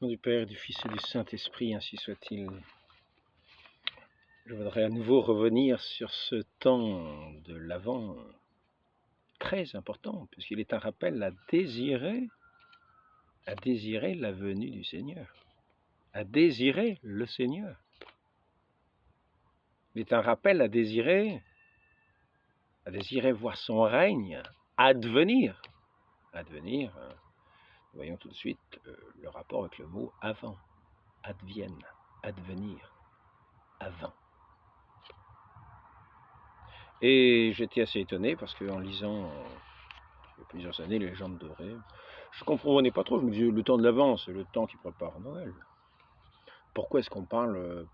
Au nom du Père, du Fils et du Saint-Esprit, ainsi soit-il. Je voudrais à nouveau revenir sur ce temps de l'Avent, très important, puisqu'il est un rappel à désirer la venue du Seigneur, à désirer le Seigneur. Il est un rappel à désirer voir son règne advenir. Advenir, voyons tout de suite le rapport avec le mot avant, advienne, advenir, avant. Et j'étais assez étonné parce qu'en lisant il y a plusieurs années les légendes dorées, je ne comprenais pas trop. Je me disais, le temps de l'Avent, c'est le temps qui prépare Noël. Pourquoi est-ce qu'on parle de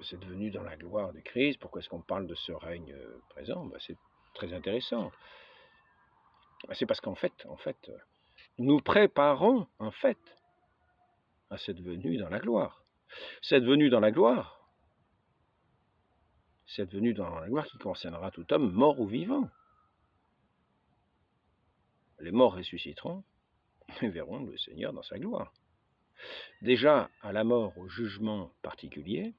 cette venue dans la gloire du Christ? Pourquoi est-ce qu'on parle de ce règne présent? C'est très intéressant. C'est parce qu'en fait, nous préparons en fait à cette venue dans la gloire. Cette venue dans la gloire qui concernera tout homme, mort ou vivant. Les morts ressusciteront et verront le Seigneur dans sa gloire. Déjà, à la mort, au jugement particulier,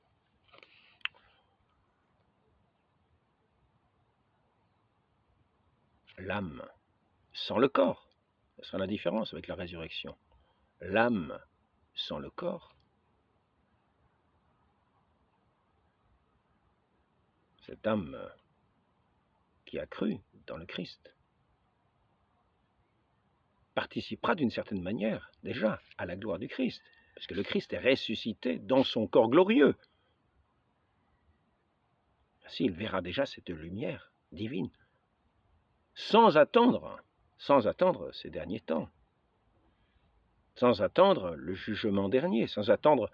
l'âme sans le corps, ce sera la différence avec la résurrection. L'âme sans le corps, cette âme qui a cru dans le Christ, participera d'une certaine manière déjà à la gloire du Christ, parce que le Christ est ressuscité dans son corps glorieux. Ainsi, il verra déjà cette lumière divine, sans attendre ces derniers temps, sans attendre le jugement dernier, sans attendre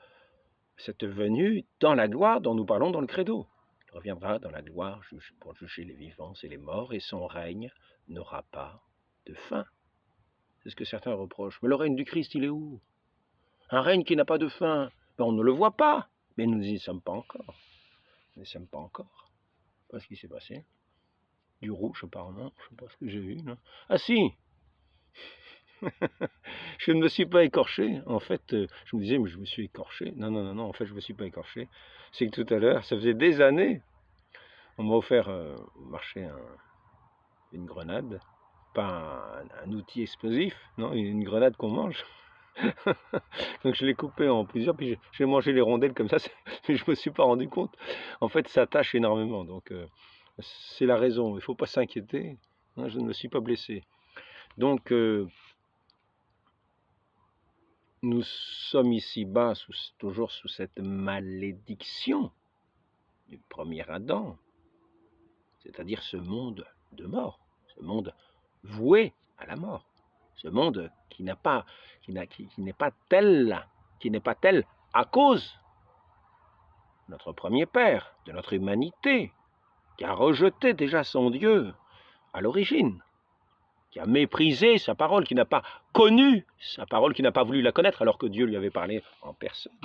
cette venue dans la gloire dont nous parlons dans le credo. Il reviendra dans la gloire pour juger les vivants et les morts, et son règne n'aura pas de fin. C'est ce que certains reprochent. Mais le règne du Christ, il est où? Un règne qui n'a pas de fin. On ne le voit pas, mais nous n'y sommes pas encore. Nous n'y sommes pas encore. Je ne sais pas ce qui s'est passé. Du rouge, apparemment. Je ne sais pas ce que j'ai vu. Non, ah si. Je ne me suis pas écorché. En fait, je me disais, mais je me suis écorché. Non, en fait, je ne me suis pas écorché. C'est que tout à l'heure, ça faisait des années, on m'a offert au marché une grenade. Pas un outil explosif, non, une grenade qu'on mange. Donc je l'ai coupé en plusieurs, puis j'ai mangé les rondelles comme ça, mais je ne me suis pas rendu compte. En fait, ça tâche énormément, donc c'est la raison. Il ne faut pas s'inquiéter, hein, je ne me suis pas blessé. Donc, nous sommes ici-bas toujours sous cette malédiction du premier Adam, c'est-à-dire ce monde de mort, ce monde voué à la mort, ce monde qui n'est pas tel à cause de notre premier père, de notre humanité, qui a rejeté déjà son Dieu à l'origine, qui a méprisé sa parole, qui n'a pas connu sa parole, qui n'a pas voulu la connaître alors que Dieu lui avait parlé en personne.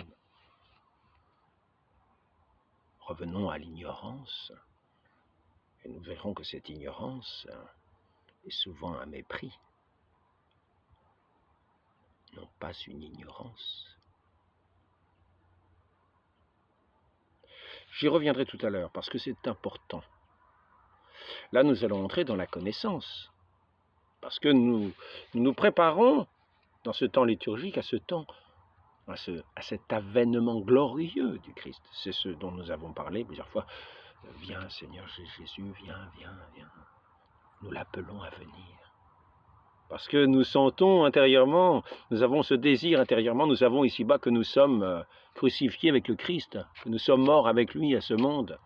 Revenons à l'ignorance, et nous verrons que cette ignorance est souvent un mépris, non pas une ignorance. J'y reviendrai tout à l'heure, parce que c'est important. Là, nous allons entrer dans la connaissance, parce que nous nous préparons dans ce temps liturgique à ce temps, à cet avènement glorieux du Christ. C'est ce dont nous avons parlé plusieurs fois. Viens, Seigneur Jésus, viens. Nous l'appelons à venir. Parce que nous sentons intérieurement, nous avons ce désir intérieurement, nous savons ici-bas que nous sommes crucifiés avec le Christ, que nous sommes morts avec lui à ce monde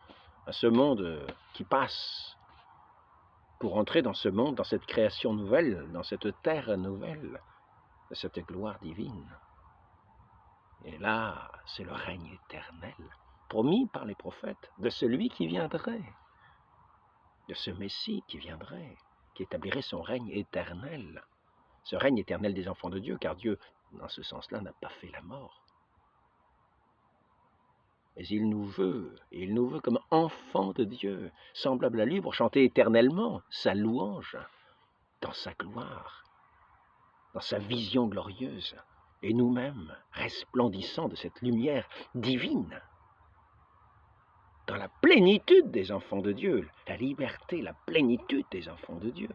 qui passe, pour entrer dans ce monde, dans cette création nouvelle, dans cette terre nouvelle, de cette gloire divine. Et là, c'est le règne éternel, promis par les prophètes, de celui qui viendrait, de ce Messie qui viendrait, qui établirait son règne éternel. Ce règne éternel des enfants de Dieu, car Dieu, dans ce sens-là, n'a pas fait la mort. Mais il nous veut, et il nous veut comme enfants de Dieu, semblables à lui, pour chanter éternellement sa louange, dans sa gloire, dans sa vision glorieuse, et nous-mêmes resplendissant de cette lumière divine, dans la plénitude des enfants de Dieu, la liberté, la plénitude des enfants de Dieu.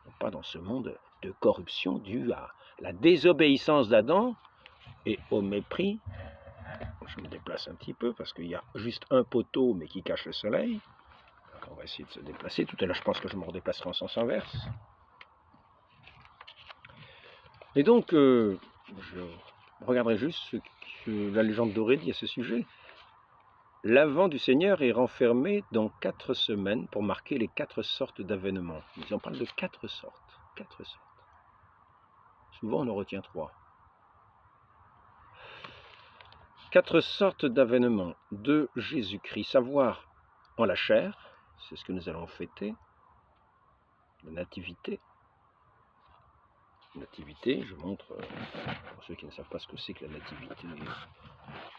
Non pas dans ce monde de corruption due à la désobéissance d'Adam et au mépris. Je me déplace un petit peu parce qu'il y a juste un poteau mais qui cache le soleil. Donc on va essayer de se déplacer. Tout à l'heure je pense que je me redéplacerai en sens inverse. Et donc je regarderai juste ce que la légende dorée dit à ce sujet. L'avent du Seigneur est renfermé dans 4 semaines pour marquer les 4 sortes d'avènements. Ils en parlent de 4 sortes. 4 sortes. Souvent on en retient 3. 4 sortes d'avènements de Jésus-Christ. Savoir en la chair, c'est ce que nous allons fêter. La nativité. Nativité, je montre, pour ceux qui ne savent pas ce que c'est que la nativité,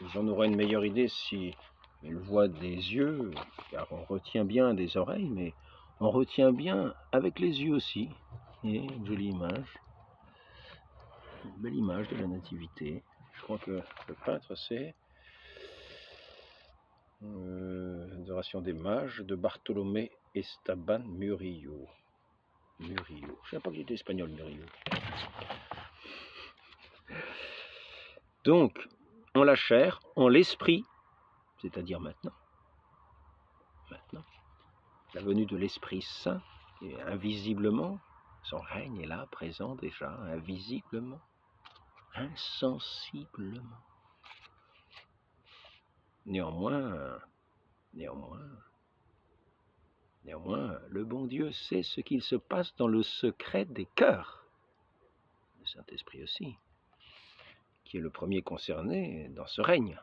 ils en auraient une meilleure idée si ils voient des yeux, car on retient bien des oreilles, mais on retient bien avec les yeux aussi. Et une jolie image, une belle image de la nativité. Je crois que le peintre c'est Adoration des mages de Bartolomé Esteban Murillo. Murillo. Je ne savais pas qu'il était espagnol, Murillo. Donc, en la chair, en l'esprit, c'est-à-dire maintenant, la venue de l'Esprit Saint, et invisiblement, son règne est là, présent déjà, invisiblement, insensiblement. Néanmoins, le bon Dieu sait ce qu'il se passe dans le secret des cœurs. Le Saint-Esprit aussi, qui est le premier concerné dans ce règne.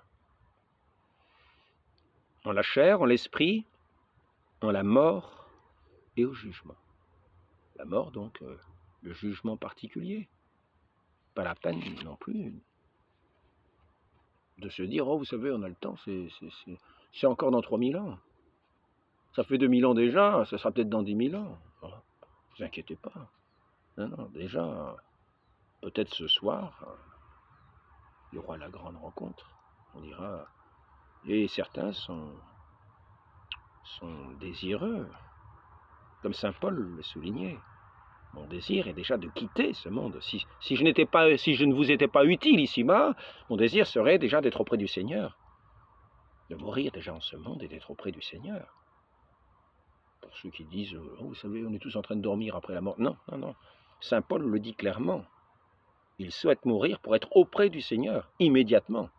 En la chair, en l'esprit, en la mort et au jugement. La mort, donc, le jugement particulier. Pas la peine non plus de se dire, oh, vous savez, on a le temps, c'est encore dans 3000 ans. Ça fait 2000 ans déjà, ça sera peut-être dans 10 000 ans. Voilà. Ne vous inquiétez pas. Non, déjà, peut-être ce soir, il y aura la grande rencontre. On dira, et certains sont désireux, comme saint Paul le soulignait. Mon désir est déjà de quitter ce monde. Si je ne vous étais pas utile ici-bas, mon désir serait déjà d'être auprès du Seigneur, de mourir déjà en ce monde et d'être auprès du Seigneur. Pour ceux qui disent, oh, vous savez, on est tous en train de dormir après la mort. Non. Saint Paul le dit clairement. Il souhaite mourir pour être auprès du Seigneur, immédiatement.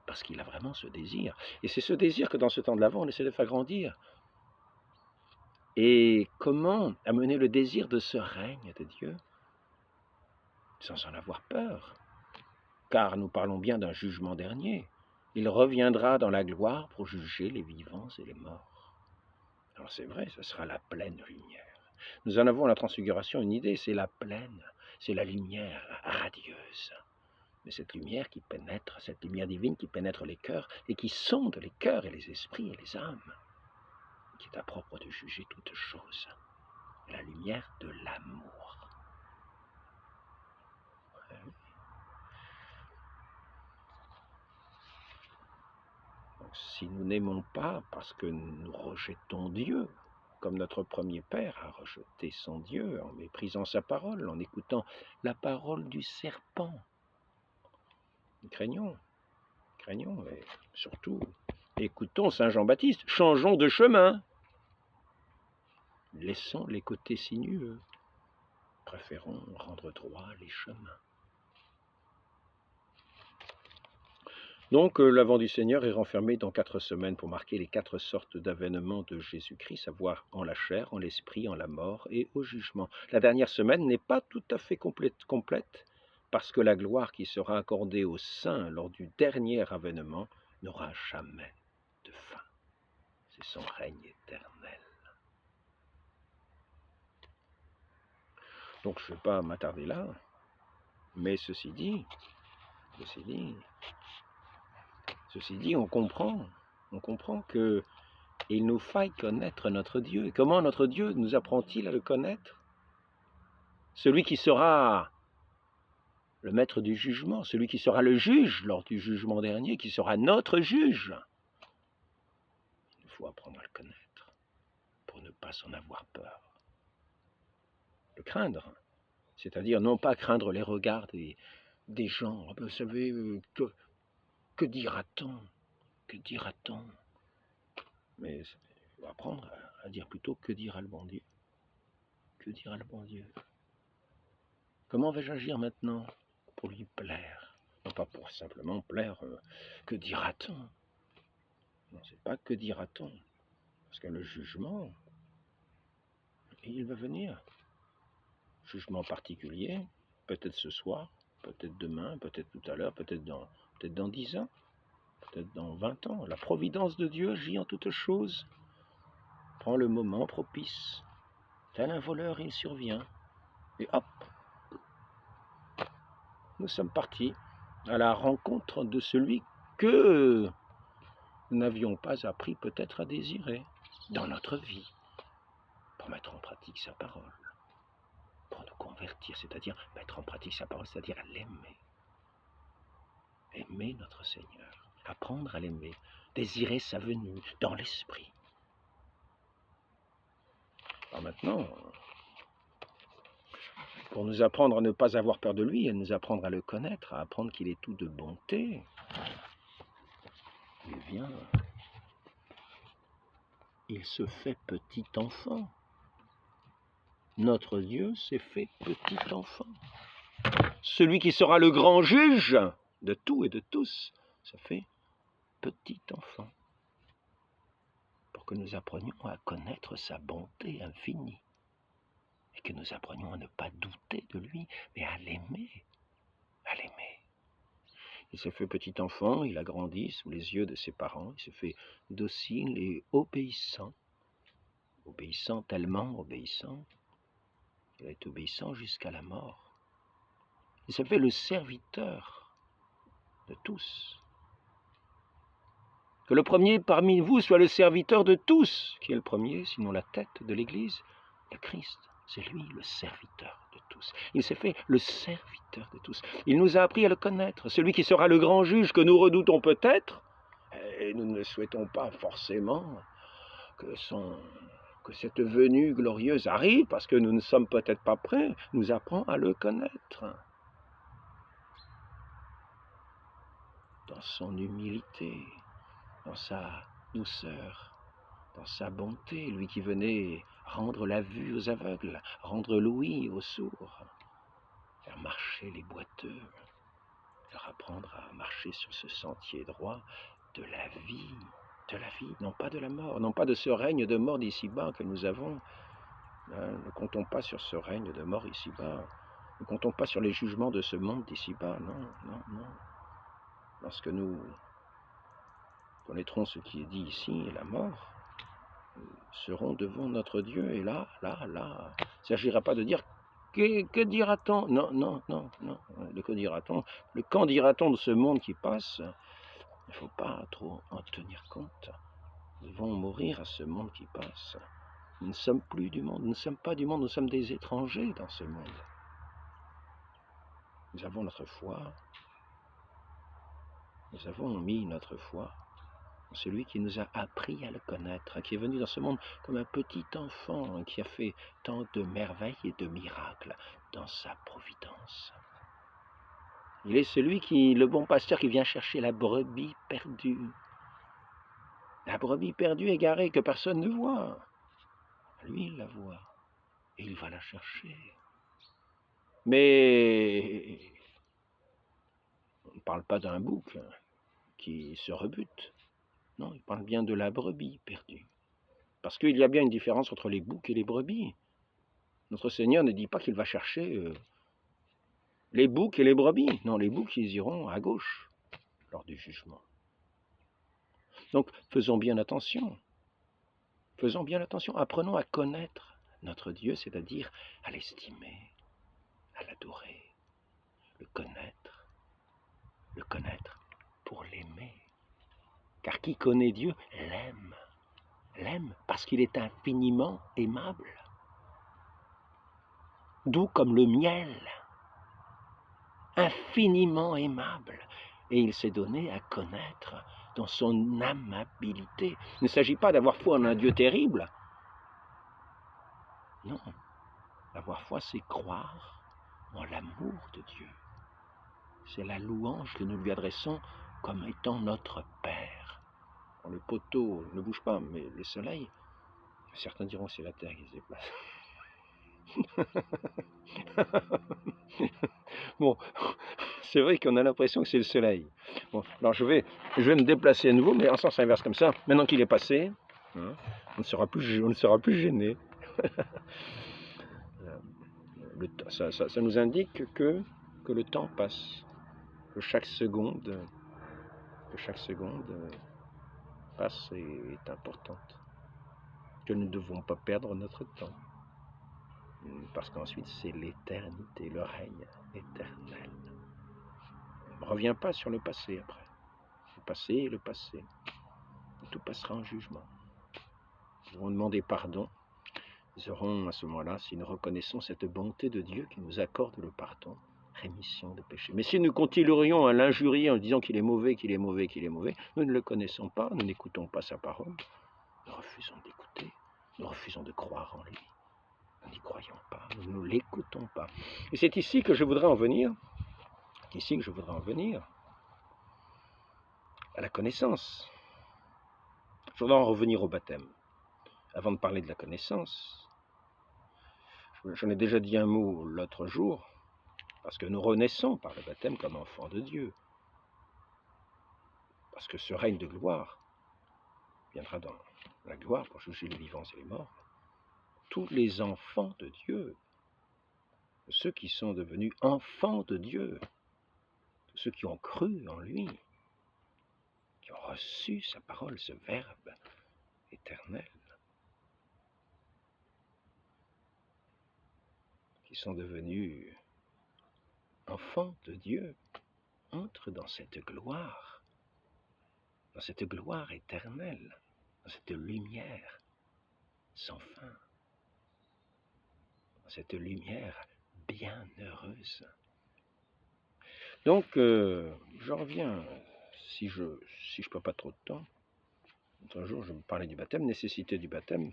Parce qu'il a vraiment ce désir. Et c'est ce désir que dans ce temps de l'Avent, on essaie de faire grandir. Et comment amener le désir de ce règne de Dieu sans en avoir peur? Car nous parlons bien d'un jugement dernier. Il reviendra dans la gloire pour juger les vivants et les morts. Alors c'est vrai, ce sera la pleine lumière. Nous en avons à la transfiguration une idée, c'est la pleine, c'est la lumière radieuse. Mais cette lumière qui pénètre, cette lumière divine qui pénètre les cœurs et qui sonde les cœurs et les esprits et les âmes, qui est à propre de juger toutes choses. La lumière de l'amour. Donc, si nous n'aimons pas parce que nous rejetons Dieu, comme notre premier père a rejeté son Dieu en méprisant sa parole, en écoutant la parole du serpent, craignons, et surtout, écoutons Saint Jean-Baptiste, changeons de chemin. Laissons les côtés sinueux, préférons rendre droit les chemins. Donc, l'Avent du Seigneur est renfermé dans 4 semaines pour marquer les 4 sortes d'avènements de Jésus-Christ, savoir en la chair, en l'esprit, en la mort et au jugement. La dernière semaine n'est pas tout à fait complète, parce que la gloire qui sera accordée aux saints lors du dernier avènement n'aura jamais de fin. C'est son règne éternel. Donc, je ne vais pas m'attarder là, mais ceci dit, on comprend que il nous faille connaître notre Dieu. Et comment notre Dieu nous apprend-il à le connaître? Celui qui sera le maître du jugement, celui qui sera le juge lors du jugement dernier, qui sera notre juge. Il faut apprendre à le connaître pour ne pas en avoir peur. Le craindre, c'est-à-dire non pas craindre les regards des gens. Vous savez, que dira-t-on? Que dira-t-on? Mais il faut apprendre à dire plutôt que dira le bon Dieu. Que dira le bon Dieu? Comment vais-je agir maintenant pour lui plaire? Non pas pour simplement plaire, que dira-t-on? Non, c'est pas que dira-t-on. Parce que le jugement, il va venir. Jugement particulier, peut-être ce soir, peut-être demain, peut-être tout à l'heure, peut-être dans 10 ans, peut-être dans 20 ans. La providence de Dieu agit en toutes choses. Prend le moment propice. Tel un voleur, il survient. Et hop, nous sommes partis à la rencontre de celui que nous n'avions pas appris peut-être à désirer dans notre vie, pour mettre en pratique sa parole, pour nous convertir, c'est-à-dire mettre en pratique sa parole, c'est-à-dire à l'aimer. Aimer notre Seigneur, apprendre à l'aimer, désirer sa venue dans l'esprit. Alors maintenant, pour nous apprendre à ne pas avoir peur de lui, à nous apprendre à le connaître, à apprendre qu'il est tout de bonté, il vient, il se fait petit enfant. Notre Dieu s'est fait petit enfant. Celui qui sera le grand juge de tout et de tous se fait petit enfant. Pour que nous apprenions à connaître sa bonté infinie. Et que nous apprenions à ne pas douter de lui, mais à l'aimer. À l'aimer. Il se fait petit enfant, il a grandi sous les yeux de ses parents, il se fait docile et obéissant. Obéissant, tellement obéissant. Il est obéissant jusqu'à la mort. Il se fait le serviteur de tous. Que le premier parmi vous soit le serviteur de tous. Qui est le premier, sinon la tête de l'Église? Le Christ. C'est lui le serviteur de tous. Il s'est fait le serviteur de tous. Il nous a appris à le connaître. Celui qui sera le grand juge que nous redoutons peut-être, et nous ne souhaitons pas forcément que cette venue glorieuse arrive, parce que nous ne sommes peut-être pas prêts, nous apprend à le connaître. Dans son humilité, dans sa douceur, dans sa bonté, lui qui venait rendre la vue aux aveugles, rendre l'ouïe aux sourds, faire marcher les boiteux, leur apprendre à marcher sur ce sentier droit de la vie, non pas de la mort, non pas de ce règne de mort d'ici-bas que nous avons. Ne comptons pas sur ce règne de mort ici-bas, ne comptons pas sur les jugements de ce monde d'ici-bas, non. Lorsque nous connaîtrons ce qui est dit ici, la mort, nous serons devant notre Dieu, et là, il ne s'agira pas de dire que dira-t-on? Non, le que dira-t-on, le quand dira-t-on de ce monde qui passe, il ne faut pas trop en tenir compte. Nous devons mourir à ce monde qui passe. Nous ne sommes plus du monde, nous ne sommes pas du monde, nous sommes des étrangers dans ce monde. Nous avons notre foi, nous avons mis notre foi en celui qui nous a appris à le connaître, qui est venu dans ce monde comme un petit enfant, qui a fait tant de merveilles et de miracles dans sa providence. Il est celui le bon pasteur qui vient chercher la brebis perdue. La brebis perdue égarée que personne ne voit. Lui, il la voit et il va la chercher. Mais on ne parle pas d'un bouc qui se rebute. Non, il parle bien de la brebis perdue. Parce qu'il y a bien une différence entre les boucs et les brebis. Notre Seigneur ne dit pas qu'il va chercher les boucs et les brebis. Non, les boucs, ils iront à gauche lors du jugement. Donc, faisons bien attention. Faisons bien attention. Apprenons à connaître notre Dieu, c'est-à-dire à l'estimer, à l'adorer, le connaître pour l'aimer. Car qui connaît Dieu l'aime. l'aime parce qu'il est infiniment aimable. Doux comme le miel, infiniment aimable. Et il s'est donné à connaître dans son amabilité. Il ne s'agit pas d'avoir foi en un Dieu terrible. Non, avoir foi, c'est croire en l'amour de Dieu. C'est la louange que nous lui adressons comme étant notre Père. Bon, le poteau ne bouge pas, mais le soleil, certains diront que c'est la terre qui se déplace. Bon, c'est vrai qu'on a l'impression que c'est le soleil. Bon, alors je vais me déplacer à nouveau, mais en sens inverse comme ça. Maintenant qu'il est passé, hein, on ne sera plus gêné. Ça nous indique que le temps passe, que chaque seconde passe et est importante, que nous ne devons pas perdre notre temps, parce qu'ensuite c'est l'éternité, le règne éternel. On ne revient pas sur le passé après. Le passé est le passé. Tout passera en jugement. Nous devons demander pardon. Nous aurons à ce moment-là, si nous reconnaissons cette bonté de Dieu qui nous accorde le pardon, rémission de péché. Mais si nous continuerions à l'injurier en disant qu'il est mauvais, nous ne le connaissons pas, nous n'écoutons pas sa parole, nous refusons d'écouter, nous refusons de croire en lui. Nous n'y croyons pas, nous ne l'écoutons pas. Et c'est ici que je voudrais en venir, à la connaissance. Je voudrais en revenir au baptême. Avant de parler de la connaissance, j'en ai déjà dit un mot l'autre jour, parce que nous renaissons par le baptême comme enfants de Dieu. Parce que ce règne de gloire viendra dans la gloire pour juger les vivants et les morts. Tous les enfants de Dieu, ceux qui sont devenus enfants de Dieu, ceux qui ont cru en lui, qui ont reçu sa parole, ce Verbe éternel, qui sont devenus enfants de Dieu, entrent dans cette gloire éternelle, dans cette lumière sans fin, dans cette lumière bienheureuse. Donc, je reviens, si je ne perds pas trop de temps, un jour je me parlais du baptême, nécessité du baptême.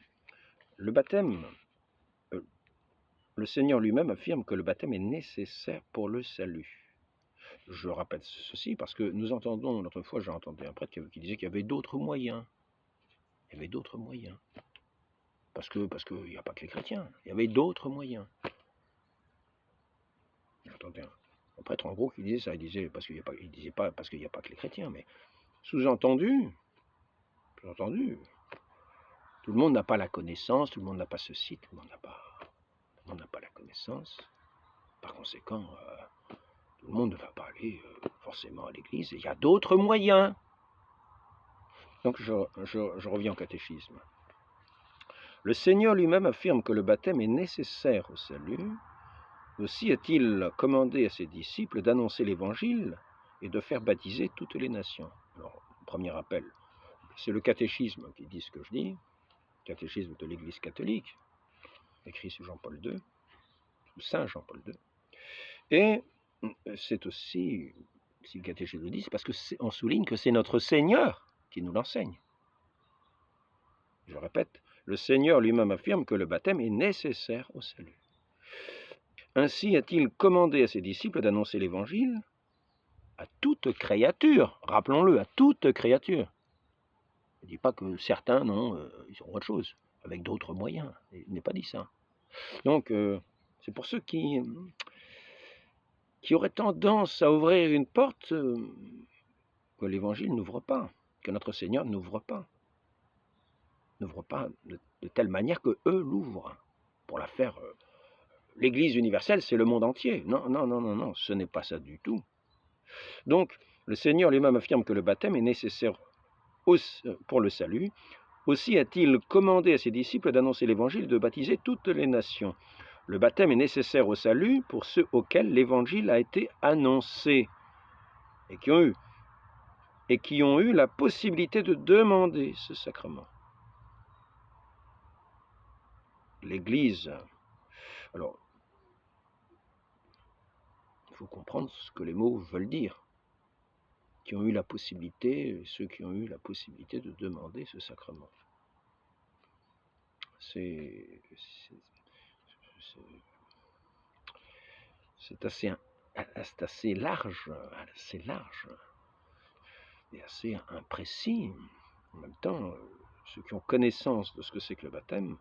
Le baptême, le Seigneur lui-même affirme que le baptême est nécessaire pour le salut. Je rappelle ceci parce que nous entendons, l'autre fois j'ai entendu un prêtre qui disait qu'il y avait d'autres moyens. Il y avait d'autres moyens. Parce qu'il n'y a pas que les chrétiens, il y avait d'autres moyens. J'entendais un prêtre en gros qui disait ça, il disait pas parce qu'il n'y a pas que les chrétiens, mais sous-entendu, tout le monde n'a pas la connaissance, tout le monde n'a pas ceci, tout le monde n'a pas la connaissance. Par conséquent, tout le monde ne va pas aller forcément à l'église, et il y a d'autres moyens. Donc je reviens au catéchisme. Le Seigneur lui-même affirme que le baptême est nécessaire au salut. Aussi a-t-il commandé à ses disciples d'annoncer l'évangile et de faire baptiser toutes les nations. Alors, premier rappel, c'est le catéchisme qui dit ce que je dis, catéchisme de l'Église catholique, écrit sous Jean-Paul II, sous Saint Jean-Paul II. Et c'est aussi, si le catéchisme le dit, c'est parce qu'on souligne que c'est notre Seigneur qui nous l'enseigne. Je répète, le Seigneur lui-même affirme que le baptême est nécessaire au salut. Ainsi a-t-il commandé à ses disciples d'annoncer l'évangile à toute créature, rappelons-le, à toute créature. Il ne dit pas que certains, non, ils auront autre chose, avec d'autres moyens. Il n'est pas dit ça. Donc, c'est pour ceux qui auraient tendance à ouvrir une porte que l'Évangile n'ouvre pas, que notre Seigneur n'ouvre pas de telle manière que eux l'ouvrent, pour la faire... L'Église universelle, c'est le monde entier. Non, ce n'est pas ça du tout. Donc, le Seigneur lui-même affirme que le baptême est nécessaire pour le salut. Aussi a-t-il commandé à ses disciples d'annoncer l'Évangile, de baptiser toutes les nations. Le baptême est nécessaire au salut pour ceux auxquels l'Évangile a été annoncé et qui ont eu la possibilité de demander ce sacrement. l'Église. Alors, il faut comprendre ce que les mots veulent dire. Qui ont eu la possibilité, ceux qui ont eu la possibilité de demander ce sacrement. C'est assez large et assez imprécis. En même temps, ceux qui ont connaissance de ce que c'est que le baptême,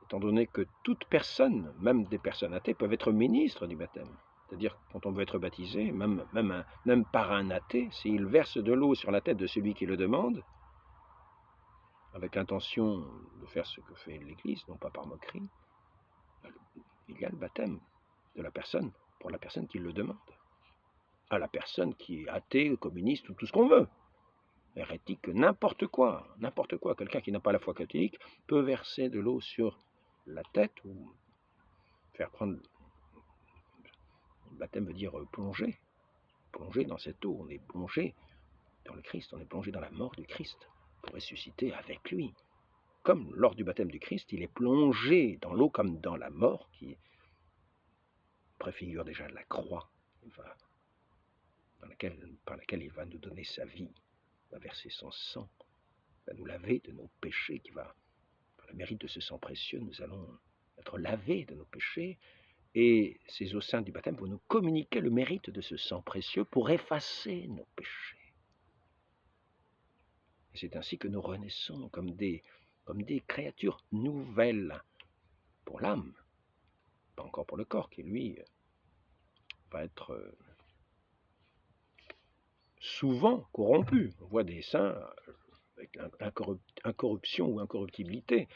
étant donné que toute personne, même des personnes athées, peuvent être ministres du baptême. C'est-à-dire, quand on veut être baptisé, même par un athée, s'il verse de l'eau sur la tête de celui qui le demande, avec l'intention de faire ce que fait l'Église, non pas par moquerie, il y a le baptême de la personne, pour la personne qui le demande. À la personne qui est athée, communiste, ou tout ce qu'on veut, hérétique, n'importe quoi, quelqu'un qui n'a pas la foi catholique peut verser de l'eau sur la tête ou faire prendre. Le baptême veut dire plonger dans cette eau, on est plongé dans le Christ, on est plongé dans la mort du Christ pour ressusciter avec lui. Comme lors du baptême du Christ, il est plongé dans l'eau comme dans la mort, qui préfigure déjà la croix, par laquelle il va nous donner sa vie, va verser son sang, va nous laver de nos péchés, par le mérite de ce sang précieux, nous allons être lavés de nos péchés, et ces eaux saintes du baptême vont nous communiquer le mérite de ce sang précieux pour effacer nos péchés. Et c'est ainsi que nous renaissons comme des créatures nouvelles pour l'âme, pas encore pour le corps qui, lui, va être souvent corrompu. On voit des saints avec incorruption ou incorruptibilité,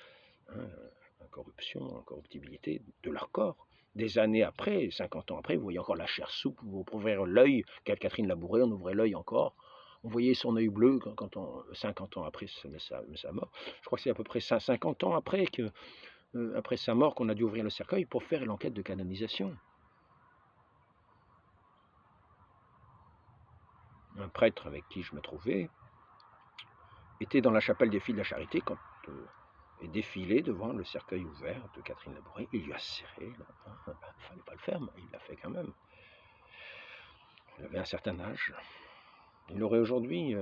incorruptibilité de leur corps. Des années après, 50 ans après, vous voyez encore la chair souple, vous ouvrir l'œil, Catherine Labouré, on ouvrait l'œil encore, on voyait son œil bleu 50 ans après sa mort. Je crois que c'est à peu près 50 ans après sa mort qu'on a dû ouvrir le cercueil pour faire l'enquête de canonisation. Un prêtre avec qui je me trouvais était dans la chapelle des Filles de la Charité quand est défilé devant le cercueil ouvert de Catherine Labouré. Il lui a serré, il ne fallait pas le faire, mais il l'a fait quand même. Il avait un certain âge. Il aurait aujourd'hui,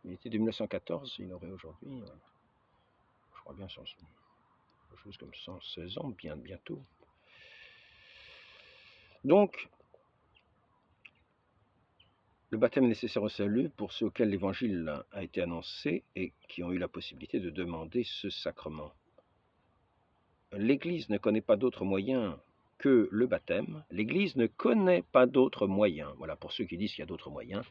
il était de 1914, il aurait aujourd'hui, je crois bien, quelque chose comme 116 ans, bientôt. Donc, le baptême nécessaire au salut pour ceux auxquels l'évangile a été annoncé et qui ont eu la possibilité de demander ce sacrement. L'Église ne connaît pas d'autre moyen que le baptême. L'Église ne connaît pas d'autre moyen. Voilà, pour ceux qui disent qu'il y a d'autres moyens,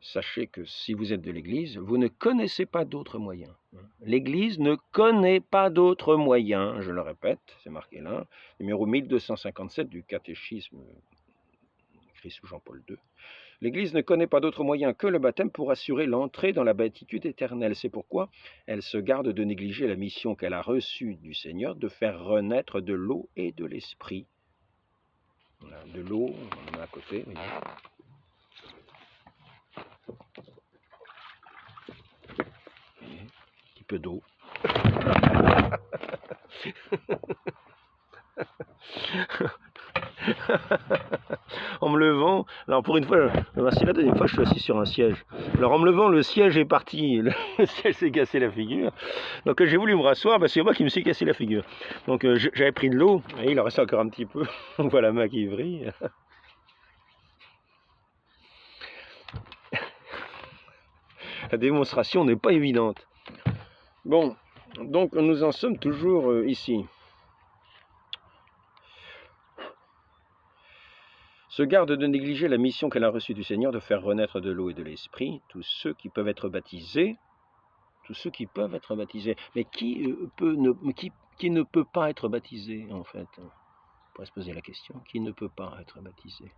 sachez que si vous êtes de l'Église, vous ne connaissez pas d'autre moyen. L'Église ne connaît pas d'autre moyen, je le répète, c'est marqué là, numéro 1257 du catéchisme écrit sous Jean-Paul II. L'Église ne connaît pas d'autre moyen que le baptême pour assurer l'entrée dans la béatitude éternelle. C'est pourquoi elle se garde de négliger la mission qu'elle a reçue du Seigneur de faire renaître de l'eau et de l'esprit. Voilà, de l'eau, on en a à côté. Oui. Un petit peu d'eau. En me levant, alors pour une fois, c'est la deuxième fois que je suis assis sur un siège. Alors en me levant, le siège est parti, le siège s'est cassé la figure. Donc j'ai voulu me rasseoir, c'est moi qui me suis cassé la figure. Donc j'avais pris de l'eau, et il en reste encore un petit peu. On voit la main qui vrille. La démonstration n'est pas évidente. Bon, donc nous en sommes toujours ici. Se garde de négliger la mission qu'elle a reçue du Seigneur de faire renaître de l'eau et de l'esprit tous ceux qui peuvent être baptisés. Mais qui ne peut pas être baptisé, en fait? On pourrait se poser la question, qui ne peut pas être baptisé?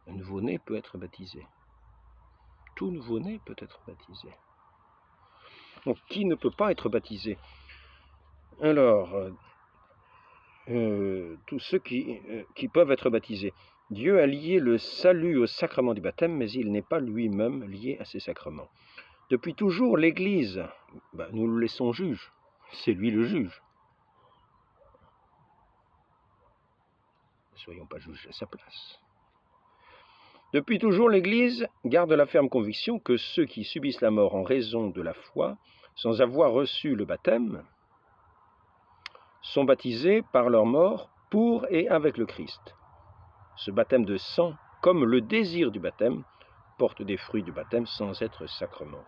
Un nouveau-né peut être baptisé. Tout nouveau-né peut être baptisé. Donc, qui ne peut pas être baptisé? Alors, tous ceux qui peuvent être baptisés. Dieu a lié le salut au sacrement du baptême, mais il n'est pas lui-même lié à ces sacrements. Depuis toujours, l'Église, nous le laissons juge, c'est lui le juge. Ne soyons pas jugés à sa place. Depuis toujours, l'Église garde la ferme conviction que ceux qui subissent la mort en raison de la foi, sans avoir reçu le baptême, sont baptisés par leur mort pour et avec le Christ. Ce baptême de sang, comme le désir du baptême, porte des fruits du baptême sans être sacrement.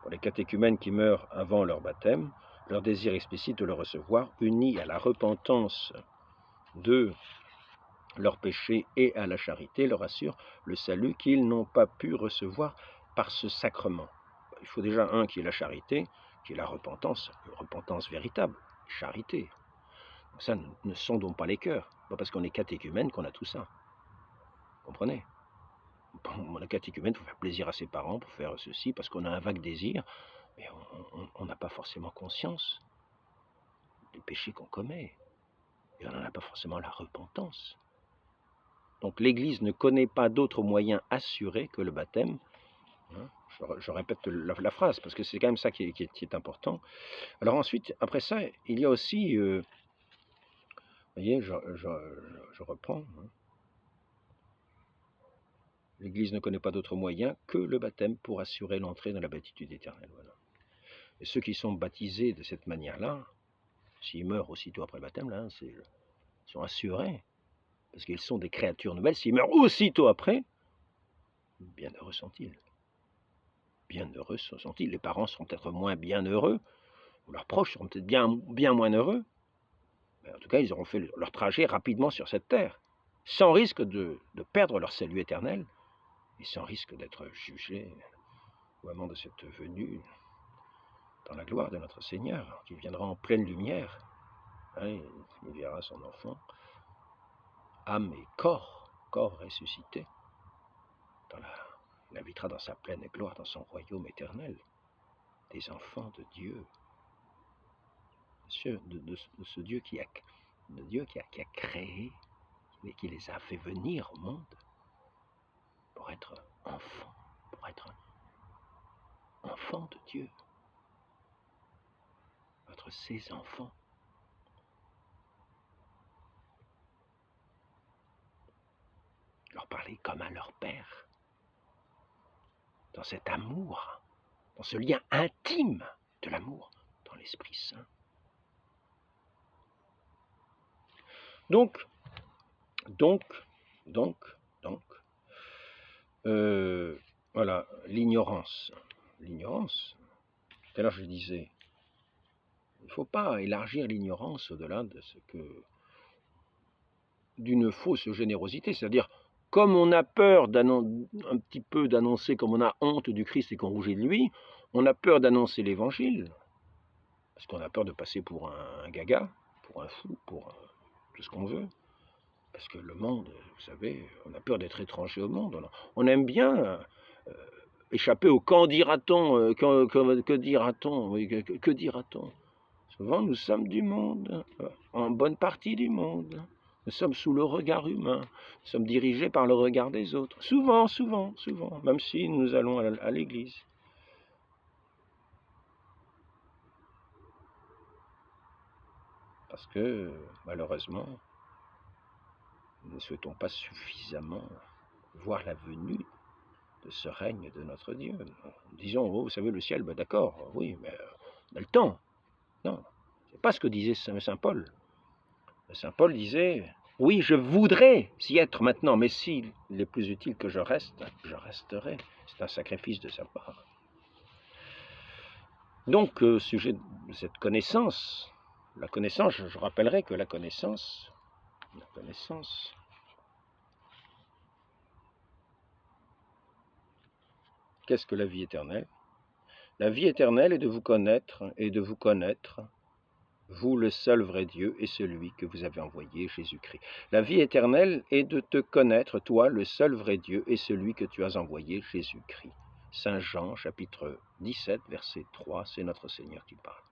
Pour les catéchumènes qui meurent avant leur baptême, leur désir explicite de le recevoir, uni à la repentance de leurs péchés et à la charité, leur assure le salut qu'ils n'ont pas pu recevoir par ce sacrement. Il faut déjà qui est la charité, qui est la repentance véritable, charité. Ça, ne sondons pas les cœurs, pas parce qu'on est catéchumène qu'on a tout ça. Vous comprenez? On est catéchumène pour faire plaisir à ses parents, pour faire ceci, parce qu'on a un vague désir, mais on n'a pas forcément conscience des péchés qu'on commet. Et on n'en a pas forcément la repentance. Donc l'Église ne connaît pas d'autre moyen assuré que le baptême. Je répète la phrase, parce que c'est quand même ça qui est important. Alors ensuite, après ça, il y a aussi, vous voyez, je reprends. L'Église ne connaît pas d'autre moyen que le baptême pour assurer l'entrée dans la béatitude éternelle. Voilà. Et ceux qui sont baptisés de cette manière-là, s'ils meurent aussitôt après le baptême, là, ils sont assurés, parce qu'ils sont des créatures nouvelles. S'ils meurent aussitôt après, bienheureux sont-ils. Bienheureux sont-ils. Les parents seront peut-être moins bienheureux, ou leurs proches seront peut-être bien moins heureux. Mais en tout cas, ils auront fait leur trajet rapidement sur cette terre, sans risque de perdre leur salut éternel, et sans risque d'être jugés au moment de cette venue dans la gloire de notre Seigneur, qui viendra en pleine lumière. Il verra son enfant, âme et corps ressuscité. Il invitera dans sa pleine gloire, dans son royaume éternel, des enfants de Dieu. De ce Dieu qui a créé et qui les a fait venir au monde pour être enfants de Dieu, être ses enfants. Leur parler comme à leur Père, dans cet amour, dans ce lien intime de l'amour, dans l'Esprit Saint. Donc, voilà, l'ignorance. Tout à l'heure je disais, il ne faut pas élargir l'ignorance au-delà de d'une fausse générosité, c'est-à-dire, comme on a peur un petit peu d'annoncer, comme on a honte du Christ et qu'on rougit de lui, on a peur d'annoncer l'Évangile, parce qu'on a peur de passer pour un gaga, pour un fou, pour tout ce qu'on veut. Parce que le monde, vous savez, on a peur d'être étranger au monde. On aime bien échapper au quand dira-t-on, que dira-t-on, oui, que dira-t-on. Souvent, nous sommes du monde, en bonne partie du monde. Nous sommes sous le regard humain. Nous sommes dirigés par le regard des autres. Souvent, même si nous allons à l'église. Parce que, malheureusement, nous ne souhaitons pas suffisamment voir la venue de ce règne de notre Dieu. Disons, oh, vous savez, le ciel, ben d'accord, oui, mais on a le temps. Non, c'est pas ce que disait Saint Paul. Saint Paul disait, oui, je voudrais y être maintenant, mais s'il est plus utile que je reste, je resterai. C'est un sacrifice de sa part. Donc, sujet de cette connaissance, la connaissance, je rappellerai que la connaissance, qu'est-ce que la vie éternelle? La vie éternelle est de vous connaître, vous le seul vrai Dieu et celui que vous avez envoyé, Jésus-Christ. La vie éternelle est de te connaître, toi, le seul vrai Dieu et celui que tu as envoyé, Jésus-Christ. Saint Jean, chapitre 17, verset 3, c'est notre Seigneur qui parle.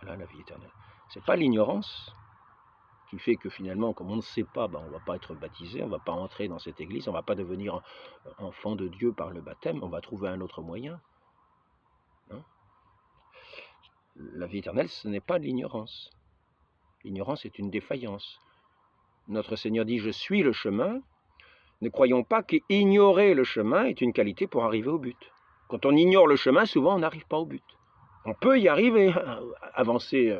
Voilà la vie éternelle. Ce n'est pas l'ignorance qui fait que finalement, comme on ne sait pas, on ne va pas être baptisé, on ne va pas entrer dans cette église, on ne va pas devenir enfant de Dieu par le baptême, on va trouver un autre moyen. Non ? La vie éternelle, ce n'est pas l'ignorance. L'ignorance est une défaillance. Notre Seigneur dit « Je suis le chemin ». Ne croyons pas qu'ignorer le chemin est une qualité pour arriver au but. Quand on ignore le chemin, souvent on n'arrive pas au but. On peut y arriver, avancer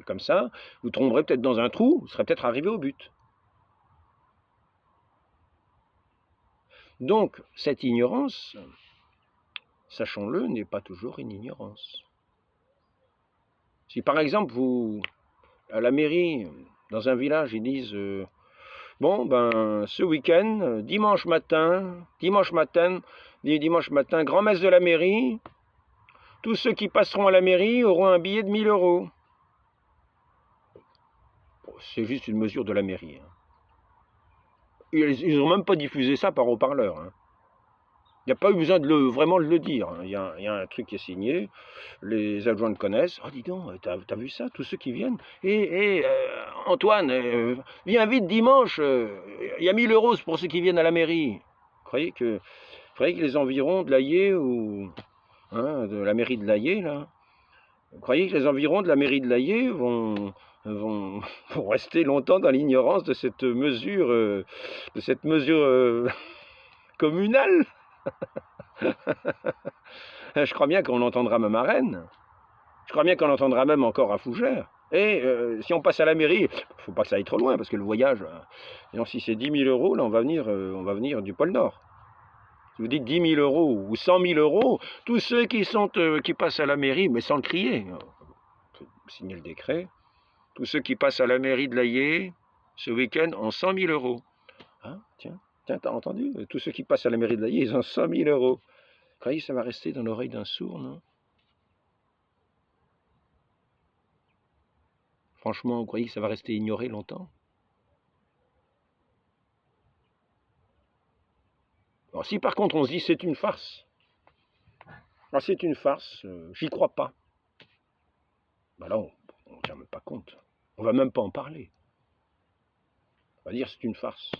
comme ça, vous tomberez peut-être dans un trou, vous serez peut-être arrivé au but. Donc, cette ignorance, sachons-le, n'est pas toujours une ignorance. Si par exemple, vous, à la mairie, dans un village, ils disent bon, ben, ce week-end, dimanche matin, grand-messe de la mairie, tous ceux qui passeront à la mairie auront un billet de 1 000 €. Bon, c'est juste une mesure de la mairie. Ils n'ont même pas diffusé ça par haut-parleur. Il n'y a pas eu besoin de vraiment de le dire. Il y a un truc qui est signé, les adjoints le connaissent. Oh, dis donc, t'as vu ça, tous ceux qui viennent. Antoine, viens vite dimanche, il y a 1 000 € pour ceux qui viennent à la mairie. Vous croyez que les environs de l'Aillé ou de la mairie de l'Aillé, là, vous croyez que les environs de la mairie de l'Aillé vont rester longtemps dans l'ignorance de cette mesure, communale? Je crois bien qu'on l'entendra même à Rennes. Je crois bien qu'on l'entendra même encore à Fougères. Et si on passe à la mairie, il ne faut pas que ça aille trop loin, parce que le voyage, si c'est 10 000 € là, on va venir du pôle Nord. Si vous dites 10 000 € ou 100 000 €, tous ceux qui passent à la mairie, mais sans le crier, signer le décret, tous ceux qui passent à la mairie de l'Aillé, ce week-end, ont 100 000 €. Hein, tiens, t'as entendu? Tous ceux qui passent à la mairie de l'Aillé, ils ont 100 000 €. Vous croyez que ça va rester dans l'oreille d'un sourd, non? Franchement, vous croyez que ça va rester ignoré longtemps? Alors, si par contre on se dit c'est une farce, j'y crois pas, ben là on ne tient même pas compte, on va même pas en parler. On va dire c'est une farce.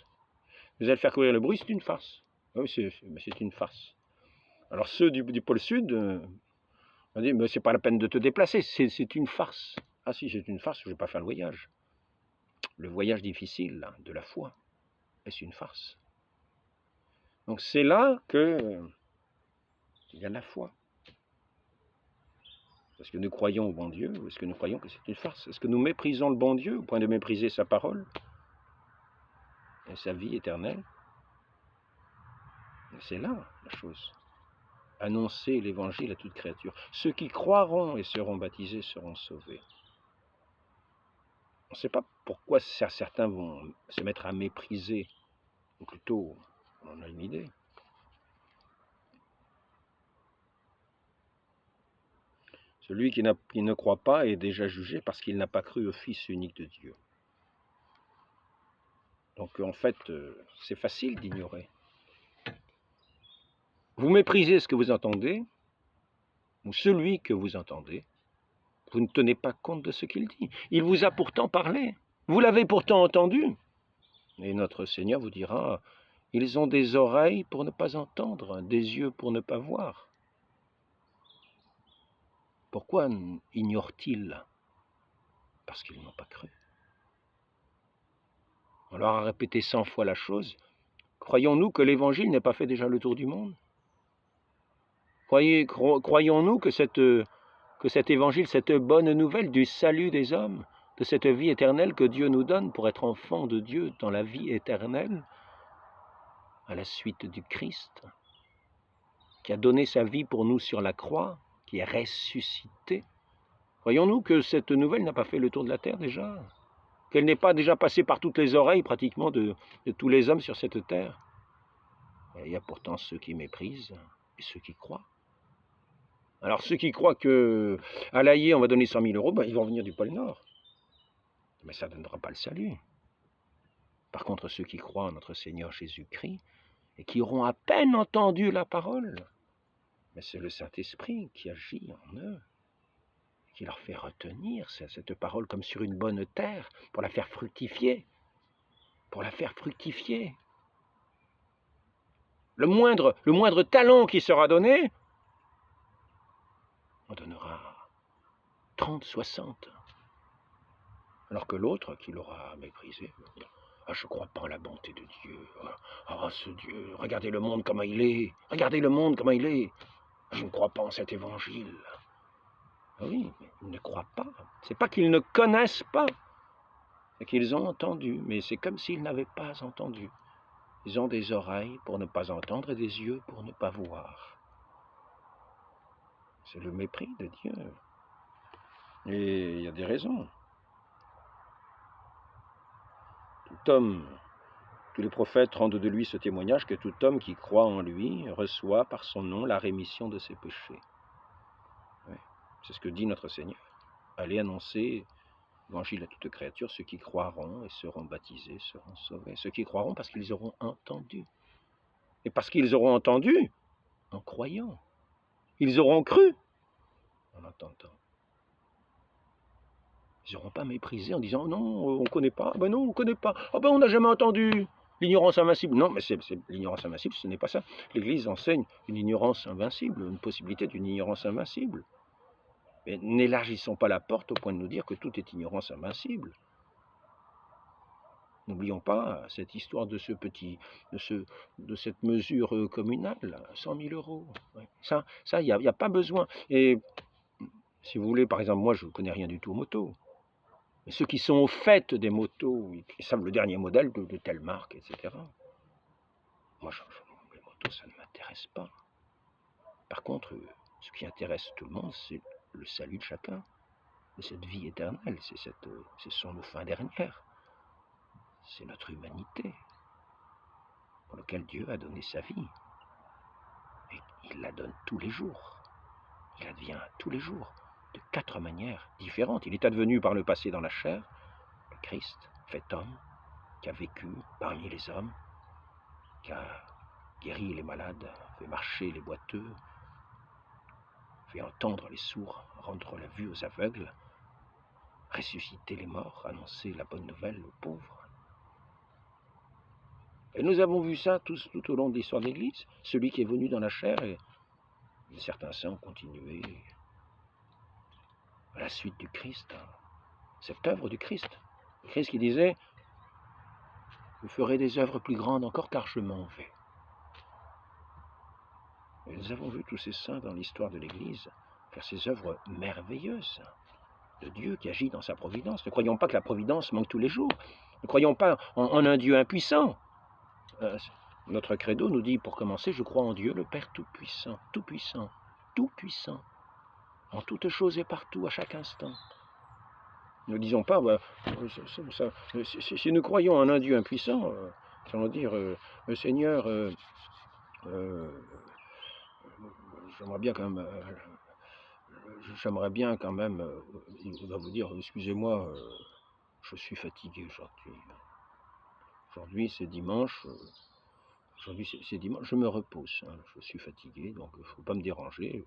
Vous allez faire courir le bruit, c'est une farce. Oui, c'est une farce. Alors ceux du pôle Sud, on dit mais c'est pas la peine de te déplacer, c'est une farce. Ah si, c'est une farce, je vais pas faire le voyage. Le voyage difficile là, de la foi, est une farce. Donc c'est là que il y a la foi. Est-ce que nous croyons au bon Dieu ou est-ce que nous croyons que c'est une farce? Est-ce que nous méprisons le bon Dieu au point de mépriser sa parole et sa vie éternelle? C'est là la chose. Annoncer l'évangile à toute créature. Ceux qui croiront et seront baptisés seront sauvés. On ne sait pas pourquoi certains vont se mettre à mépriser, ou plutôt, on a une idée. Celui qui ne croit pas est déjà jugé parce qu'il n'a pas cru au Fils unique de Dieu. Donc en fait, c'est facile d'ignorer. Vous méprisez ce que vous entendez, ou celui que vous entendez, vous ne tenez pas compte de ce qu'il dit. Il vous a pourtant parlé, vous l'avez pourtant entendu. Et notre Seigneur vous dira, ils ont des oreilles pour ne pas entendre, des yeux pour ne pas voir. Pourquoi ignorent-ils? Parce qu'ils n'ont pas cru. On leur a répété 100 fois la chose. Croyons-nous que l'Évangile n'ait pas fait déjà le tour du monde? Croyons-nous que cet Évangile, cette bonne nouvelle du salut des hommes, de cette vie éternelle que Dieu nous donne pour être enfants de Dieu dans la vie éternelle, à la suite du Christ, qui a donné sa vie pour nous sur la croix, qui est ressuscité. Croyons-nous que cette nouvelle n'a pas fait le tour de la terre déjà? Qu'elle n'est pas déjà passée par toutes les oreilles pratiquement de tous les hommes sur cette terre? Et il y a pourtant ceux qui méprisent et ceux qui croient. Alors ceux qui croient qu'à l'Aillé on va donner 100 000 €, ils vont venir du pôle Nord. Mais ça ne donnera pas le salut. Par contre, ceux qui croient en notre Seigneur Jésus-Christ et qui auront à peine entendu la parole, mais c'est le Saint-Esprit qui agit en eux, qui leur fait retenir cette parole comme sur une bonne terre, pour la faire fructifier. Le moindre talent qui sera donné, on donnera 30, 60. Alors que l'autre, qui l'aura méprisé, ah, je ne crois pas en la bonté de Dieu. Ah, ce Dieu, regardez le monde comment il est. Regardez le monde comment il est. Je ne crois pas en cet évangile. Oui, mais ils ne croient pas. C'est pas qu'ils ne connaissent pas, c'est qu'ils ont entendu, mais c'est comme s'ils n'avaient pas entendu. Ils ont des oreilles pour ne pas entendre et des yeux pour ne pas voir. C'est le mépris de Dieu. Et il y a des raisons. Tout homme, tous les prophètes rendent de lui ce témoignage que tout homme qui croit en lui reçoit par son nom la rémission de ses péchés. Oui, c'est ce que dit notre Seigneur. Allez annoncer l'évangile à toute créature, ceux qui croiront et seront baptisés seront sauvés. Ceux qui croiront parce qu'ils auront entendu. Et parce qu'ils auront entendu en croyant. Ils auront cru en entendant. Ils n'auront pas méprisé en disant non, on ne connaît pas. Ben non, on ne connaît pas. Ah ben on n'a jamais entendu. L'ignorance invincible. Non, mais c'est l'ignorance invincible, ce n'est pas ça. L'Église enseigne une ignorance invincible, une possibilité d'une ignorance invincible. Mais n'élargissons pas la porte au point de nous dire que tout est ignorance invincible. N'oublions pas cette histoire de de cette mesure communale, 100 000 €. Ouais. Ça, il n'y a pas besoin. Et si vous voulez, par exemple, moi, je ne connais rien du tout aux motos. Mais ceux qui sont au fait des motos, ils savent le dernier modèle de telle marque, etc. Moi, les motos, ça ne m'intéresse pas. Par contre, ce qui intéresse tout le monde, c'est le salut de chacun, de cette vie éternelle, ce sont nos fins dernières. C'est notre humanité, pour laquelle Dieu a donné sa vie. Et il la donne tous les jours. Il advient tous les jours, de 4 manières différentes. Il est advenu par le passé dans la chair, le Christ, fait homme, qui a vécu parmi les hommes, qui a guéri les malades, fait marcher les boiteux, fait entendre les sourds, rendre la vue aux aveugles, ressusciter les morts, annoncer la bonne nouvelle aux pauvres. Et nous avons vu ça tout au long de l'histoire de l'Église. Celui qui est venu dans la chair, et certains saints ont continué à la suite du Christ, cette œuvre du Christ. Le Christ qui disait « Vous ferez des œuvres plus grandes encore car je m'en vais ». Et nous avons vu tous ces saints dans l'histoire de l'Église faire ces œuvres merveilleuses de Dieu qui agit dans sa providence. Ne croyons pas que la providence manque tous les jours. Ne croyons pas en un Dieu impuissant. Notre credo nous dit, pour commencer, je crois en Dieu, le Père Tout-Puissant, Tout-Puissant, Tout-Puissant, en toutes choses et partout, à chaque instant. Ne disons pas, si nous croyons en un Dieu impuissant, ça veut dire, Seigneur, j'aimerais bien quand même, il va vous dire, excusez-moi, je suis fatigué aujourd'hui. Aujourd'hui c'est dimanche, je me repose, hein, je suis fatigué, donc il ne faut pas me déranger.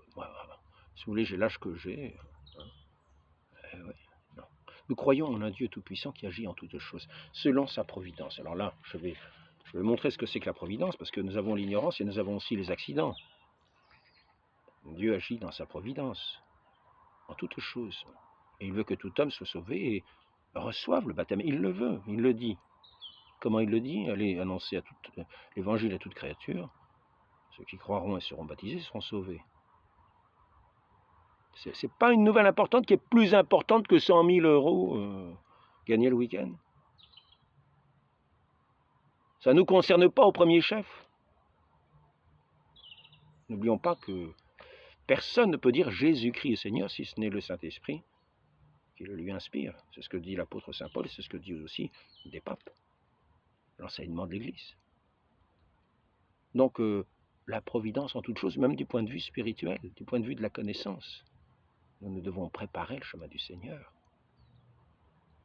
Si vous voulez, j'ai l'âge que j'ai. Ouais, non. Nous croyons en un Dieu tout-puissant qui agit en toutes choses, selon sa providence. Alors là, je vais montrer ce que c'est que la providence, parce que nous avons l'ignorance et nous avons aussi les accidents. Dieu agit dans sa providence, en toutes choses. Et il veut que tout homme soit sauvé et reçoive le baptême. Il le veut, il le dit. Comment il le dit? Allez annoncer l'évangile à toute créature. Ceux qui croiront et seront baptisés seront sauvés. Ce n'est pas une nouvelle importante qui est plus importante que 100 000 € gagnés le week-end. Ça ne nous concerne pas au premier chef. N'oublions pas que personne ne peut dire Jésus-Christ est Seigneur si ce n'est le Saint-Esprit qui le lui inspire. C'est ce que dit l'apôtre Saint Paul et c'est ce que dit aussi des papes, l'enseignement de l'Église. Donc la providence en toute chose, même du point de vue spirituel, du point de vue de la connaissance, nous devons préparer le chemin du Seigneur,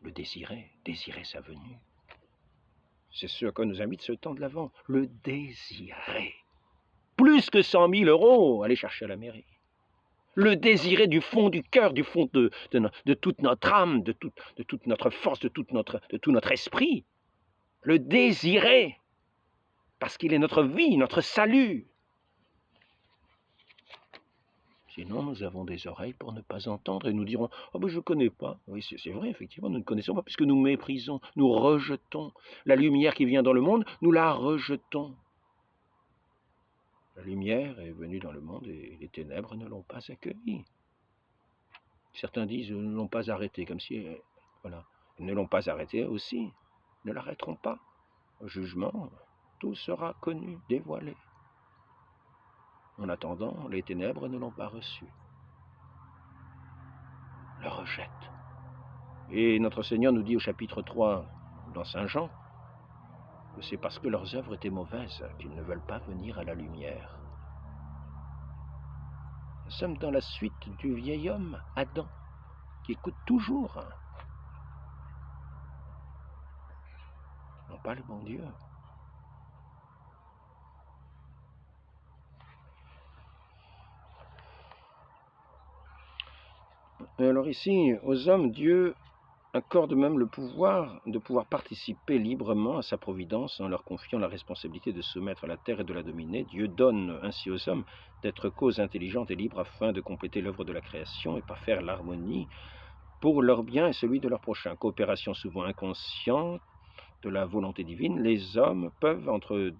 le désirer sa venue. C'est ce à quoi nous invite ce temps de l'Avent, le désirer. Plus que 100 000 €, aller chercher à la mairie. Le désirer du fond du cœur, du fond de toute notre âme, de toute notre force, de tout notre esprit. Le désirer, parce qu'il est notre vie, notre salut. Sinon, nous avons des oreilles pour ne pas entendre et nous dirons « Oh ben je ne connais pas ». Oui, c'est vrai, effectivement, nous ne connaissons pas puisque nous méprisons, nous rejetons. La lumière qui vient dans le monde, nous la rejetons. La lumière est venue dans le monde et les ténèbres ne l'ont pas accueillie. Certains disent « Ils ne l'ont pas arrêtée », comme si, voilà, ils ne l'ont pas arrêtée aussi, ils ne l'arrêteront pas. Au jugement, tout sera connu, dévoilé. En attendant, les ténèbres ne l'ont pas reçu, le rejettent. Et notre Seigneur nous dit au chapitre 3 dans Saint Jean que c'est parce que leurs œuvres étaient mauvaises qu'ils ne veulent pas venir à la lumière. Nous sommes dans la suite du vieil homme, Adam, qui écoute toujours, non pas le bon Dieu. Alors ici, aux hommes, Dieu accorde même le pouvoir de pouvoir participer librement à sa providence en leur confiant la responsabilité de soumettre la terre et de la dominer. Dieu donne ainsi aux hommes d'être causes intelligentes et libres afin de compléter l'œuvre de la création et parfaire l'harmonie pour leur bien et celui de leur prochain. Coopération souvent inconsciente de la volonté divine, les hommes peuvent entrer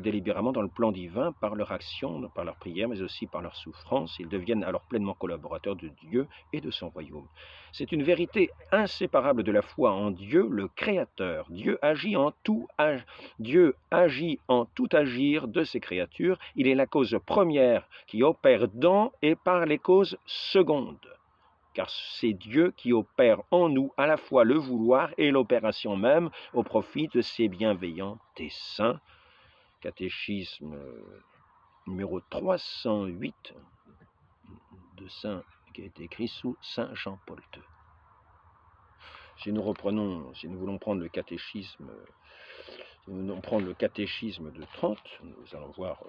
délibérément dans le plan divin par leur action, par leur prière, mais aussi par leur souffrance. Ils deviennent alors pleinement collaborateurs de Dieu et de son royaume. C'est une vérité inséparable de la foi en Dieu, le Créateur. Dieu agit en tout agir de ses créatures. Il est la cause première qui opère dans et par les causes secondes. Car c'est Dieu qui opère en nous à la fois le vouloir et l'opération même au profit de ses bienveillants desseins. Catéchisme numéro 308 de Saint, qui a été écrit sous Saint Jean-Paul II. Si nous voulons prendre le catéchisme, de Trente, nous allons voir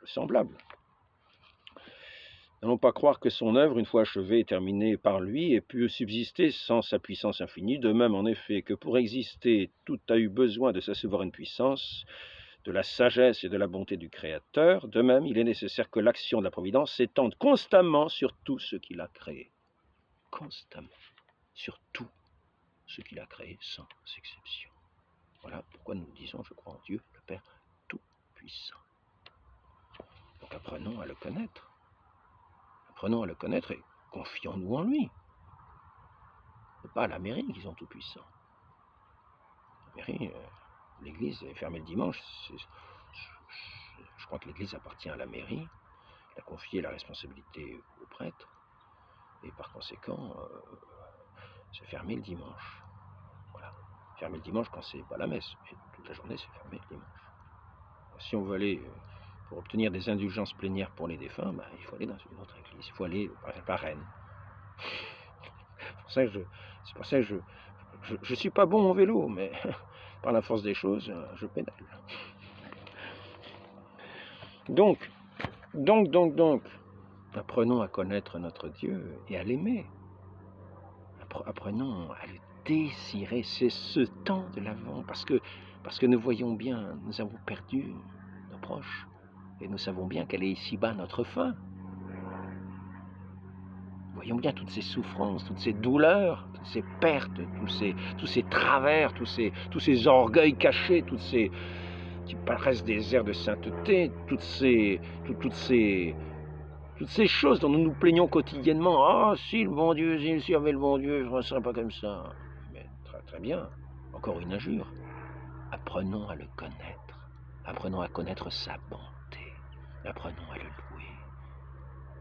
le semblable. N'allons pas croire que son œuvre, une fois achevée et terminée par lui, ait pu subsister sans sa puissance infinie. De même, en effet, que pour exister, tout a eu besoin de sa souveraine puissance, de la sagesse et de la bonté du Créateur. De même, il est nécessaire que l'action de la Providence s'étende constamment sur tout ce qu'il a créé. Constamment. Sur tout ce qu'il a créé, sans exception. Voilà pourquoi nous disons, je crois en Dieu, le Père Tout-Puissant. Donc apprenons à le connaître. Apprenons à le connaître et confions-nous en lui. Ce n'est pas à la mairie qu'ils sont tout puissants. La mairie, l'église est fermée le dimanche. Je crois que l'église appartient à la mairie. Elle a confié la responsabilité aux prêtres. Et par conséquent, c'est fermé le dimanche. Voilà. Fermé le dimanche quand c'est pas la messe. Mais toute la journée, c'est fermé le dimanche. Si on veut aller pour obtenir des indulgences plénières pour les défunts, il faut aller dans une autre église. Il faut aller par Rennes. C'est pour ça que je suis pas bon en vélo, mais par la force des choses, je pédale. Donc, apprenons à connaître notre Dieu et à l'aimer. Apprenons à le désirer. C'est ce temps de l'Avent, parce que nous voyons bien, nous avons perdu nos proches, et nous savons bien quelle est ici-bas notre fin. Nous voyons bien toutes ces souffrances, toutes ces douleurs, toutes ces pertes, tous ces travers, tous ces orgueils cachés, toutes ces qui paraissent des airs de sainteté, toutes ces choses dont nous nous plaignons quotidiennement. Ah, si le bon Dieu, s'il y avait le bon Dieu, je ne serais pas comme ça. Mais très, très bien, encore une injure. Apprenons à le connaître. Apprenons à connaître sa bonté. Apprenons à le louer.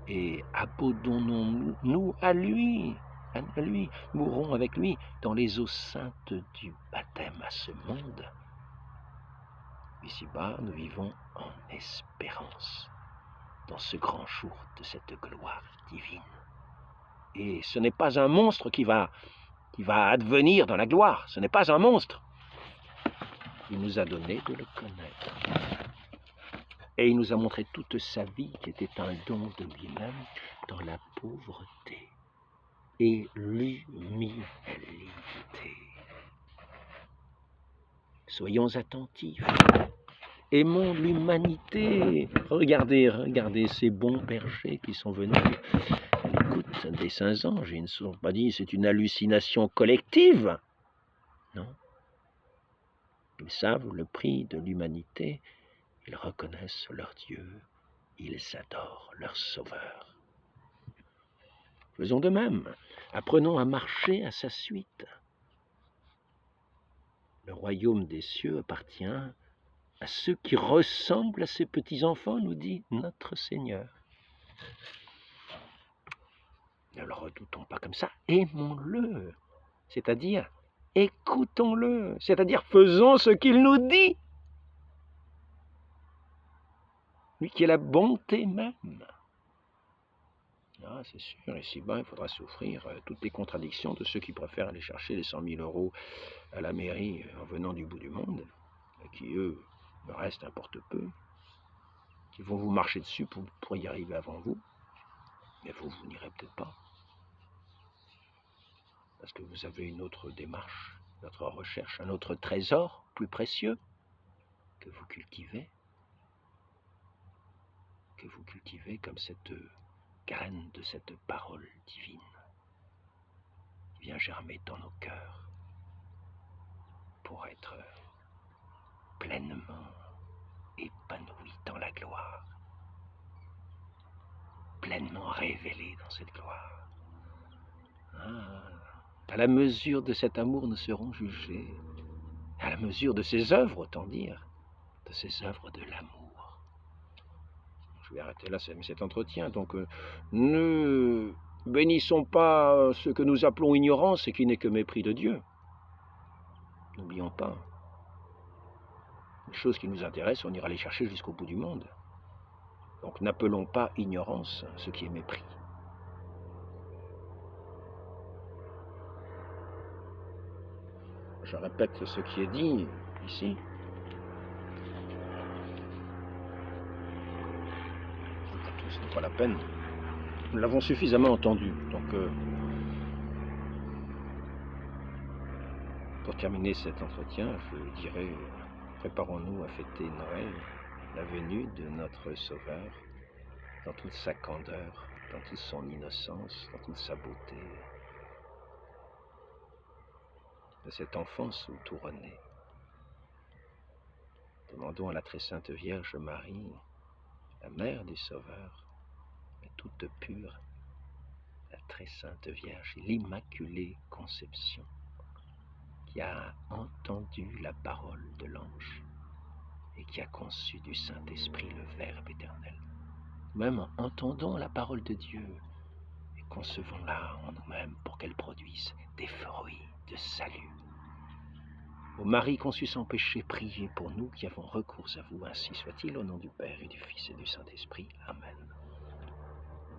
Et abandonnons-nous à lui. Mourons avec lui dans les eaux saintes du baptême à ce monde. Ici-bas, nous vivons en espérance, dans ce grand jour de cette gloire divine. Et ce n'est pas un monstre qui va advenir dans la gloire, ce n'est pas un monstre. Il nous a donné de le connaître. Et il nous a montré toute sa vie qui était un don de lui-même dans la pauvreté et l'humilité. Soyons attentifs Aimons l'humanité. Regardez ces bons bergers qui sont venus à l'écoute des saints anges. Ils ne se sont pas dit c'est une hallucination collective. Non. Ils savent le prix de l'humanité. Ils reconnaissent leur Dieu. Ils adorent leur Sauveur. Faisons de même. Apprenons à marcher à sa suite. Le royaume des cieux appartient à ceux qui ressemblent à ces petits-enfants, nous dit notre Seigneur. Ne le redoutons pas comme ça, aimons-le, c'est-à-dire écoutons-le, c'est-à-dire faisons ce qu'il nous dit. Lui qui est la bonté même. Ah, c'est sûr, ici-bas, il faudra souffrir toutes les contradictions de ceux qui préfèrent aller chercher les 100 000 € à la mairie en venant du bout du monde, qui, eux, le reste importe peu, qui vont vous marcher dessus pour y arriver avant vous, mais vous n'irez peut-être pas. Parce que vous avez une autre démarche, une autre recherche, un autre trésor plus précieux que vous cultivez comme cette graine de cette parole divine qui vient germer dans nos cœurs pour être pleinement épanoui dans la gloire, pleinement révélé dans cette gloire. À la mesure de cet amour, nous serons jugés, à la mesure de ses œuvres, autant dire, de ses œuvres de l'amour. Je vais arrêter là cet entretien. Donc, ne bénissons pas ce que nous appelons ignorance et qui n'est que mépris de Dieu. N'oublions pas. Les choses qui nous intéressent, on ira les chercher jusqu'au bout du monde. Donc, n'appelons pas ignorance ce qui est mépris. Je répète ce qui est dit ici. Ce n'est pas la peine. Nous l'avons suffisamment entendu. Donc, pour terminer cet entretien, je dirais, préparons-nous à fêter Noël, la venue de notre Sauveur, dans toute sa candeur, dans toute son innocence, dans toute sa beauté, de cette enfance où tout renaît. Demandons à la très sainte Vierge Marie, la mère du Sauveur, mais toute pure, la très sainte Vierge, l'Immaculée Conception, qui a entendu la parole de l'ange et qui a conçu du Saint-Esprit le Verbe éternel. Même entendons la parole de Dieu et concevons-la en nous-mêmes pour qu'elle produise des fruits de salut. Ô Marie conçue sans péché, priez pour nous qui avons recours à vous, ainsi soit-il, au nom du Père et du Fils et du Saint-Esprit. Amen.